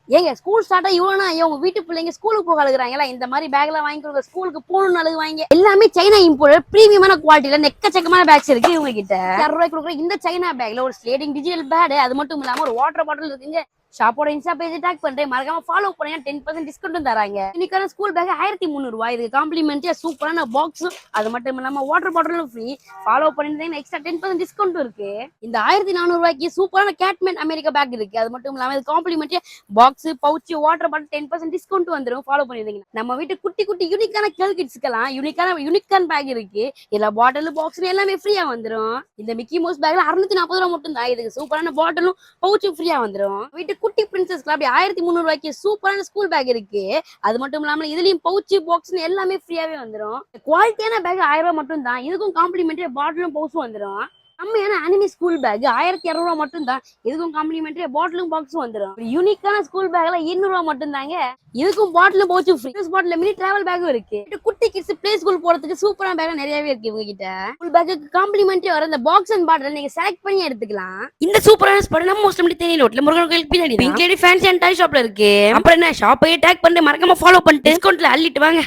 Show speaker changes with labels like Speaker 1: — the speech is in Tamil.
Speaker 1: ஏங்க ஸ்கூல் ஸ்டார்ட் இவ்வளோனா உங்க வீட்டு பிள்ளைங்க ஸ்கூலுக்கு போக அழுகுறாங்களா? இந்த மாதிரி பேக்ல வாங்கி கொடுங்க, ஸ்கூலுக்கு போகணும்னு அழுகுவாங்க. எல்லாமே சைனா இம்போர்ட் பிரீமியமான குவாலிட்டியில எக்கச்சக்கமான பேக்ஸ் இருக்கு இவங்க கிட்ட. 60 கொடுக்குற இந்த சைனா பேக்ல ஒரு ஸ்லேடிங் டிஜிட்டல் பேட், அது மட்டும் இல்லாம ஒரு வாட்டர் பாட்டில் இருக்குங்க. ஷாப்போட இன்ஸ்டா பேஜ் டாக் பண்றேன், மறக்காம ஃபாலோ பண்ணுங்க. 10% டிஸ்கவுண்ட் தராங்க. இன்னைக்கான ஸ்கூல் பேக் 1300 இது காம்ப்ளிமெண்டா சூப்பரான பாக்ஸ், அது மட்டும் இல்லாம வாட்டர் பாட்டிலும் ஃப்ரீ. ஃபாலோ பண்ணிருந்தீங்கன்னா எக்ஸ்ட்ரா 10% டிஸ்கவுண்ட் இருக்கு. இந்த 1400 சூப்பரான கேட்மேன் அமெரிக்கா பேக் இருக்கு, அது மட்டும் இல்லாம இது காம்ப்ளிமெண்டா box, pouch, water bottle 10% discount வந்துரும். ஃபாலோ பண்ணிருந்தீங்கன்னா நம்ம வீட்டு குட்டி குட்டி யூனிக்கான கேர்ள் கிட்ஸ்க்கெல்லாம் யூனிக்கான பேக் இருக்கு. இதுல பாட்டில், பாக்ஸ் எல்லாமே ஃப்ரீயா வந்துரும். இந்த மிக்கி மவுஸ் பேக்ல 640 ரூபாய் மட்டும் தான். இதுக்கு சூப்பரான பாட்டிலும் பவுச்சும் ஃப்ரீயா வந்துரும். வீட்டு குட்டி பிரின்சஸ்க்கு அப்படி 1300 சூப்பரான ஸ்கூல் பேக் இருக்கு. அது மட்டும் இல்லாம இதுலயும் பவுச், பாக்ஸ் எல்லாமே ஃப்ரீயாவே வந்துரும். குவாலிட்டியான பேக் 1000 ரூபாய் மட்டும் தான். இதுக்கும் காம்ப்ளிமெண்டரி பாட்டிலும் பவுச்சும் வந்துரும். கம்மியான அனிமி ஸ்கூல் பேக் 1200 மட்டும் தான். இதுக்கும் காம்ப்ளிமெண்டரி பாட்டிலும் பாக்ஸும் வந்துரும். யூனிக்கான ஸ்கூல் பேக்ல 200 மட்டும் தாங்க. இதுக்கும் பாட்டிலும் பவுச்சும் ஃப்ரீ. பாட்டில் மினி டிராவல் பேக்கும் இருக்கு. குட்டி கிட்ஸ் பிளே ஸ்கூல் போறதுக்கு சூப்பரான பேக் நிறையவே இருக்கு இவங்க கிட்ட. ஸ்கூல் பேக்கு காம்ப்ளிமெண்டரி வர இந்த பாக்ஸ் அண்ட் பாட்டில் நீங்க செலக்ட் பண்ணி எடுத்துக்கலாம். இந்த சூப்பரான ஸ்பாட் நம்ம மோஸ்ட்லி தேனி ரோட்ல முருகன் கோயில் பின்னாடி பிங்க் லேடி ஃபேன்சி அண்ட் டாய் ஷாப்ல இருக்கு. அப்புறம் என்ன ஷாப்பையே டேக் பண்ணி மறக்காம ஃபாலோ பண்ணிட்டு டிஸ்கவுண்ட்ல அள்ளிட்டு வாங்க.